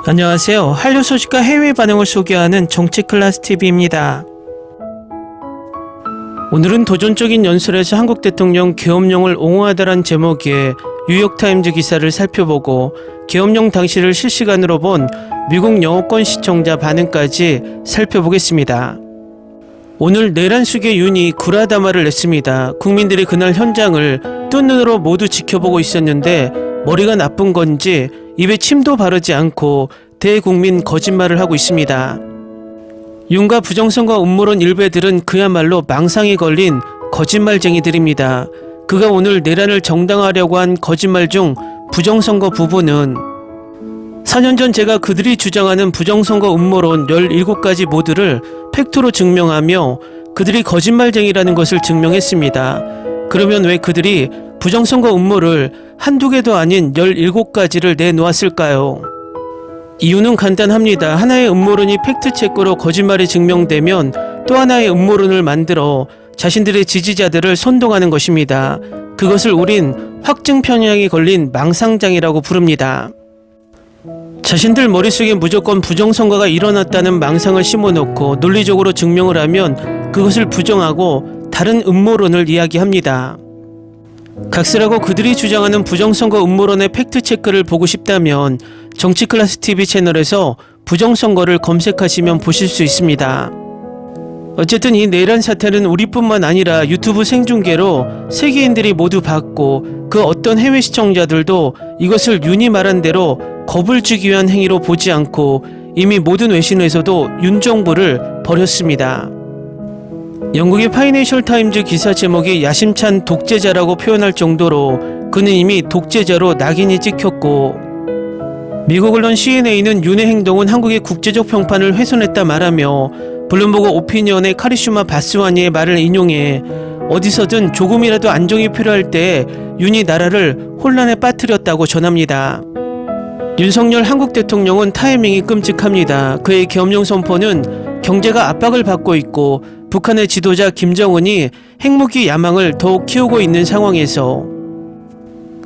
안녕하세요. 한류 소식과 해외 반응을 소개하는 정치클래스TV입니다. 오늘은 도전적인 연설에서 한국 대통령 계엄령을 옹호하다란 제목의 뉴욕타임즈 기사를 살펴보고 계엄령 당시를 실시간으로 본 미국 영어권 시청자 반응까지 살펴보겠습니다. 오늘 내란숙의 윤이 구라담화를 냈습니다. 국민들이 그날 현장을 뜬 눈으로 모두 지켜보고 있었는데 머리가 나쁜 건지 입에 침도 바르지 않고 대국민 거짓말을 하고 있습니다. 윤과 부정선거 음모론 일베들은 그야말로 망상에 걸린 거짓말쟁이들입니다. 그가 오늘 내란을 정당화하려고 한 거짓말 중 부정선거 부분은 4년 전 제가 그들이 주장하는 부정선거 음모론 17가지 모두를 팩트로 증명하며 그들이 거짓말쟁이라는 것을 증명했습니다. 그러면 왜 그들이 부정선거 음모를 한두 개도 아닌 17가지를 내놓았을까요? 이유는 간단합니다. 하나의 음모론이 팩트체크로 거짓말이 증명되면 또 하나의 음모론을 만들어 자신들의 지지자들을 선동하는 것입니다. 그것을 우린 확증 편향이 걸린 망상장이라고 부릅니다. 자신들 머릿속에 무조건 부정선거가 일어났다는 망상을 심어놓고 논리적으로 증명을 하면 그것을 부정하고 다른 음모론을 이야기합니다. 각설하고 그들이 주장하는 부정선거 음모론의 팩트체크를 보고 싶다면 정치클래스TV 채널에서 부정선거를 검색하시면 보실 수 있습니다. 어쨌든 이 내란 사태는 우리뿐만 아니라 유튜브 생중계로 세계인들이 모두 봤고 그 어떤 해외 시청자들도 이것을 윤이 말한 대로 겁을 주기 위한 행위로 보지 않고 이미 모든 외신에서도 윤 정부를 버렸습니다. 영국의 파이낸셜 타임즈 기사 제목이 야심찬 독재자라고 표현할 정도로 그는 이미 독재자로 낙인이 찍혔고 미국 언론 CNA는 윤의 행동은 한국의 국제적 평판을 훼손했다 말하며 블룸버그 오피니언의 카리슈마 바스와니의 말을 인용해 어디서든 조금이라도 안정이 필요할 때 윤이 나라를 혼란에 빠뜨렸다고 전합니다. 윤석열 한국 대통령은 타이밍이 끔찍합니다. 그의 계엄령 선포는 경제가 압박을 받고 있고 북한의 지도자 김정은이 핵무기 야망을 더욱 키우고 있는 상황에서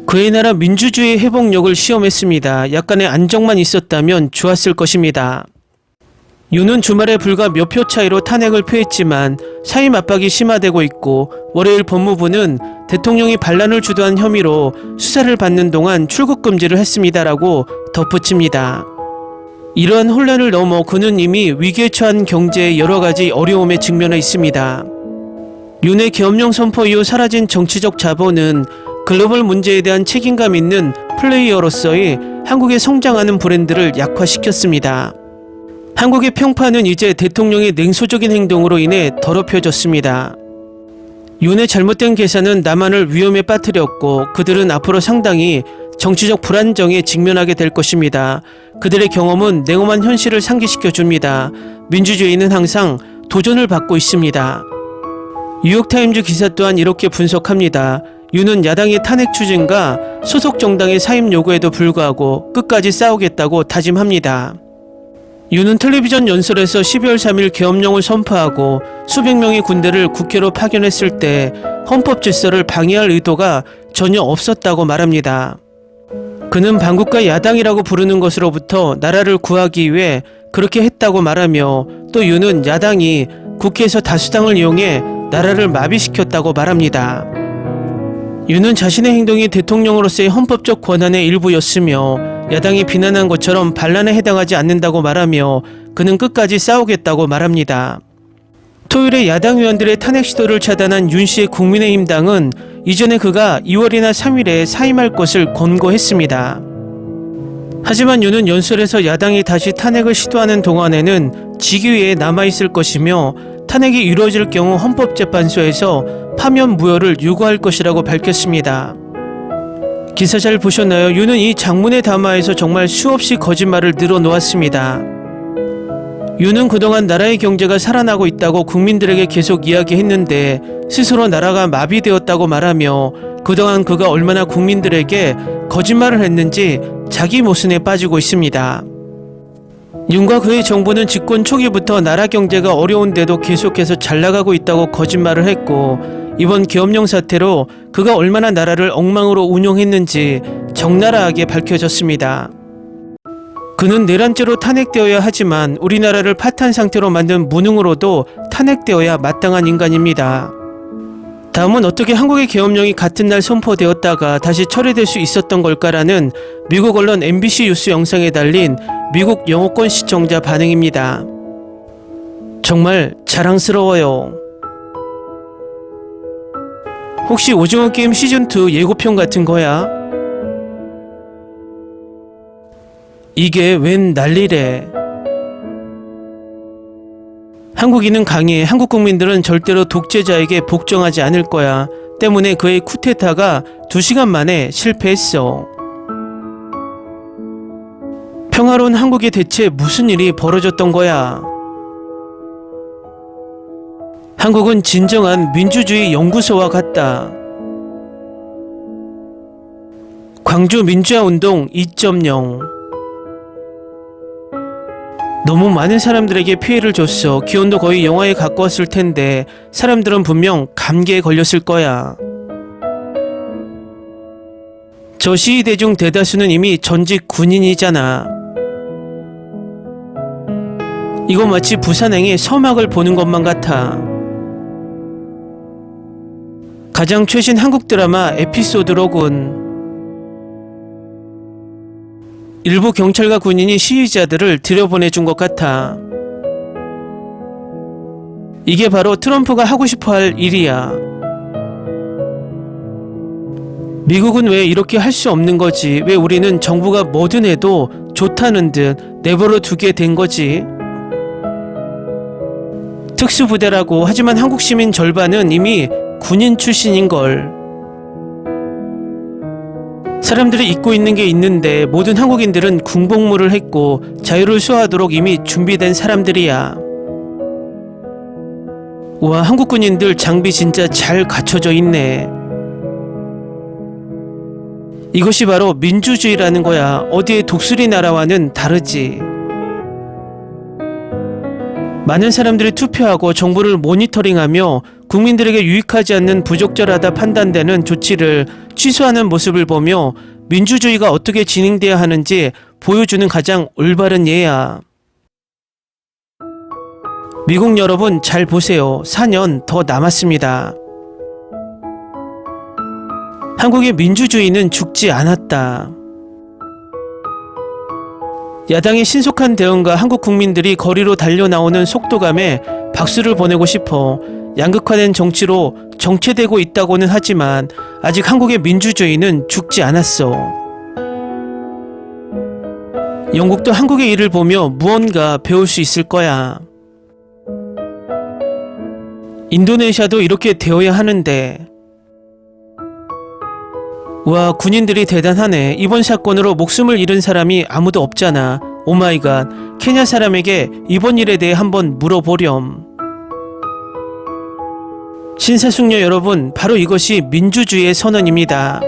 그의 나라 민주주의 회복력을 시험했습니다. 약간의 안정만 있었다면 좋았을 것입니다. 윤은 주말에 불과 몇 표 차이로 탄핵을 표했지만 사임 압박이 심화되고 있고 월요일 법무부는 대통령이 반란을 주도한 혐의로 수사를 받는 동안 출국 금지를 했습니다라고 덧붙입니다. 이러한 혼란을 넘어 그는 이미 위기에 처한 경제의 여러가지 어려움에 직면해 있습니다. 윤의 계엄령 선포 이후 사라진 정치적 자본은 글로벌 문제에 대한 책임감 있는 플레이어로서의 한국의 성장하는 브랜드를 약화시켰습니다. 한국의 평판은 이제 대통령의 냉소적인 행동으로 인해 더럽혀졌습니다. 윤의 잘못된 계산은 남한을 위험에 빠뜨렸고 그들은 앞으로 상당히 정치적 불안정에 직면하게 될 것입니다. 그들의 경험은 냉엄한 현실을 상기시켜줍니다. 민주주의는 항상 도전을 받고 있습니다. 뉴욕타임즈 기사 또한 이렇게 분석합니다. 윤은 야당의 탄핵 추진과 소속 정당의 사임 요구에도 불구하고 끝까지 싸우겠다고 다짐합니다. 윤은 텔레비전 연설에서 12월 3일 계엄령을 선포하고 수백 명의 군대를 국회로 파견했을 때 헌법 질서를 방해할 의도가 전혀 없었다고 말합니다. 그는 반국가 야당이라고 부르는 것으로부터 나라를 구하기 위해 그렇게 했다고 말하며 또 윤은 야당이 국회에서 다수당을 이용해 나라를 마비시켰다고 말합니다. 윤은 자신의 행동이 대통령으로서의 헌법적 권한의 일부였으며 야당이 비난한 것처럼 반란에 해당하지 않는다고 말하며 그는 끝까지 싸우겠다고 말합니다. 토요일에 야당 의원들의 탄핵 시도를 차단한 윤 씨의 국민의힘 당은 이전에 그가 2월이나 3일에 사임할 것을 권고했습니다. 하지만 윤은 연설에서 야당이 다시 탄핵을 시도하는 동안에는 직위에 남아있을 것이며 탄핵이 이루어질 경우 헌법재판소에서 파면 무효를 요구할 것이라고 밝혔습니다. 기사 잘 보셨나요? 윤은 이 장문의 담화에서 정말 수없이 거짓말을 늘어놓았습니다. 윤은 그동안 나라의 경제가 살아나고 있다고 국민들에게 계속 이야기했는데 스스로 나라가 마비되었다고 말하며 그동안 그가 얼마나 국민들에게 거짓말을 했는지 자기 모순에 빠지고 있습니다. 윤과 그의 정부는 집권 초기부터 나라 경제가 어려운데도 계속해서 잘 나가고 있다고 거짓말을 했고 이번 계엄령 사태로 그가 얼마나 나라를 엉망으로 운영했는지 적나라하게 밝혀졌습니다. 그는 내란죄로 탄핵되어야 하지만 우리나라를 파탄 상태로 만든 무능으로도 탄핵되어야 마땅한 인간입니다. 다음은 어떻게 한국의 계엄령이 같은 날 선포되었다가 다시 철회될 수 있었던 걸까라는 미국 언론 MBC 뉴스 영상에 달린 미국 영어권 시청자 반응입니다. 정말 자랑스러워요. 혹시 오징어 게임 시즌2 예고편 같은 거야? 이게 웬 난리래. 한국인은 강해. 한국 국민들은 절대로 독재자에게 복종하지 않을 거야. 때문에 그의 쿠데타가 2시간 만에 실패했어. 평화로운 한국에 대체 무슨 일이 벌어졌던 거야? 한국은 진정한 민주주의 연구소와 같다. 광주 민주화운동 2.0. 너무 많은 사람들에게 피해를 줬어. 기온도 거의 영하에 가까웠을 텐데 사람들은 분명 감기에 걸렸을 거야. 저 시위 대중 대다수는 이미 전직 군인이잖아. 이거 마치 부산행의 서막을 보는 것만 같아. 가장 최신 한국 드라마 에피소드로군. 일부 경찰과 군인이 시위자들을 들여보내준 것 같아. 이게 바로 트럼프가 하고 싶어할 일이야. 미국은 왜 이렇게 할 수 없는 거지? 왜 우리는 정부가 뭐든 해도 좋다는 듯 내버려 두게 된 거지? 특수부대라고 하지만 한국 시민 절반은 이미 군인 출신인걸. 사람들이 잊고 있는 게 있는데 모든 한국인들은 군복무를 했고 자유를 수호하도록 이미 준비된 사람들이야. 우와, 한국 군인들 장비 진짜 잘 갖춰져 있네. 이것이 바로 민주주의라는 거야. 어디의 독수리 나라와는 다르지. 많은 사람들이 투표하고 정부를 모니터링하며 국민들에게 유익하지 않는 부적절하다 판단되는 조치를 취소하는 모습을 보며 민주주의가 어떻게 진행돼야 하는지 보여주는 가장 올바른 예야. 미국 여러분 잘 보세요. 4년 더 남았습니다. 한국의 민주주의는 죽지 않았다. 야당의 신속한 대응과 한국 국민들이 거리로 달려나오는 속도감에 박수를 보내고 싶어. 양극화된 정치로 정체되고 있다고는 하지만 아직 한국의 민주주의는 죽지 않았어. 영국도 한국의 일을 보며 무언가 배울 수 있을 거야. 인도네시아도 이렇게 되어야 하는데. 와, 군인들이 대단하네. 이번 사건으로 목숨을 잃은 사람이 아무도 없잖아. 오마이갓, 케냐 사람에게 이번 일에 대해 한번 물어보렴. 신사숙녀 여러분, 바로 이것이 민주주의의 선언입니다.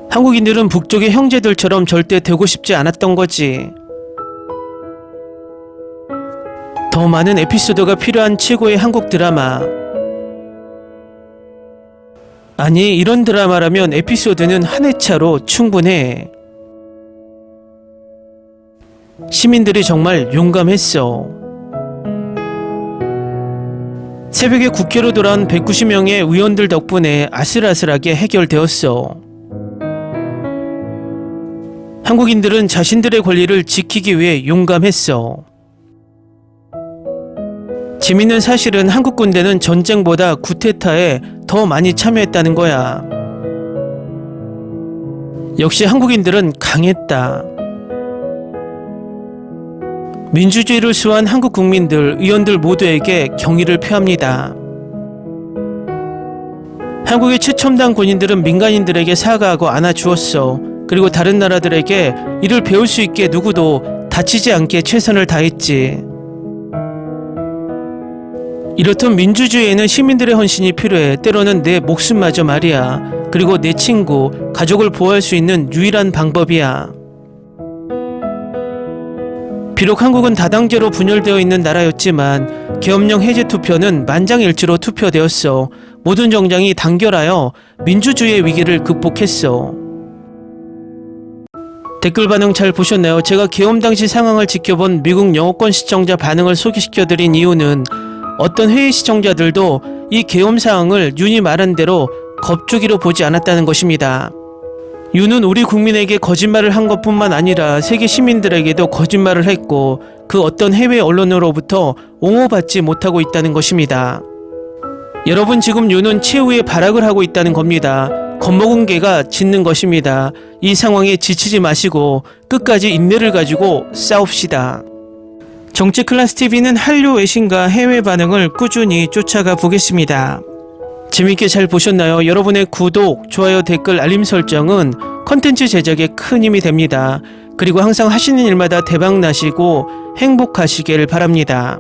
한국인들은 북쪽의 형제들처럼 절대 되고 싶지 않았던 거지. 더 많은 에피소드가 필요한 최고의 한국 드라마. 아니, 이런 드라마라면 에피소드는 한 회차로 충분해. 시민들이 정말 용감했어. 새벽에 국회로 돌아온 190명의 의원들 덕분에 아슬아슬하게 해결되었어. 한국인들은 자신들의 권리를 지키기 위해 용감했어. 재밌는 사실은 한국 군대는 전쟁보다 쿠데타에 더 많이 참여했다는 거야. 역시 한국인들은 강했다. 민주주의를 수호한 한국 국민들, 의원들 모두에게 경의를 표합니다. 한국의 최첨단 군인들은 민간인들에게 사과하고 안아주었어. 그리고 다른 나라들에게 이를 배울 수 있게 누구도 다치지 않게 최선을 다했지. 이렇듯 민주주의에는 시민들의 헌신이 필요해. 때로는 내 목숨마저 말이야. 그리고 내 친구, 가족을 보호할 수 있는 유일한 방법이야. 비록 한국은 다당제로 분열되어 있는 나라였지만 계엄령 해제 투표는 만장일치로 투표되었어. 모든 정당이 단결하여 민주주의의 위기를 극복했어. 댓글 반응 잘 보셨나요? 제가 계엄 당시 상황을 지켜본 미국 영어권 시청자 반응을 소개시켜드린 이유는 어떤 회의 시청자들도 이 계엄 상황을 윤이 말한 대로 겁주기로 보지 않았다는 것입니다. 윤은 우리 국민에게 거짓말을 한 것뿐만 아니라 세계 시민들에게도 거짓말을 했고 그 어떤 해외 언론으로부터 옹호받지 못하고 있다는 것입니다. 여러분, 지금 윤은 최후의 발악을 하고 있다는 겁니다. 겁먹은 개가 짖는 것입니다. 이 상황에 지치지 마시고 끝까지 인내를 가지고 싸웁시다. 정치클래스TV는 한류 외신과 해외 반응을 꾸준히 쫓아가 보겠습니다. 재밌게 잘 보셨나요? 여러분의 구독, 좋아요, 댓글, 알림 설정은 컨텐츠 제작에 큰 힘이 됩니다. 그리고 항상 하시는 일마다 대박 나시고 행복하시길 바랍니다.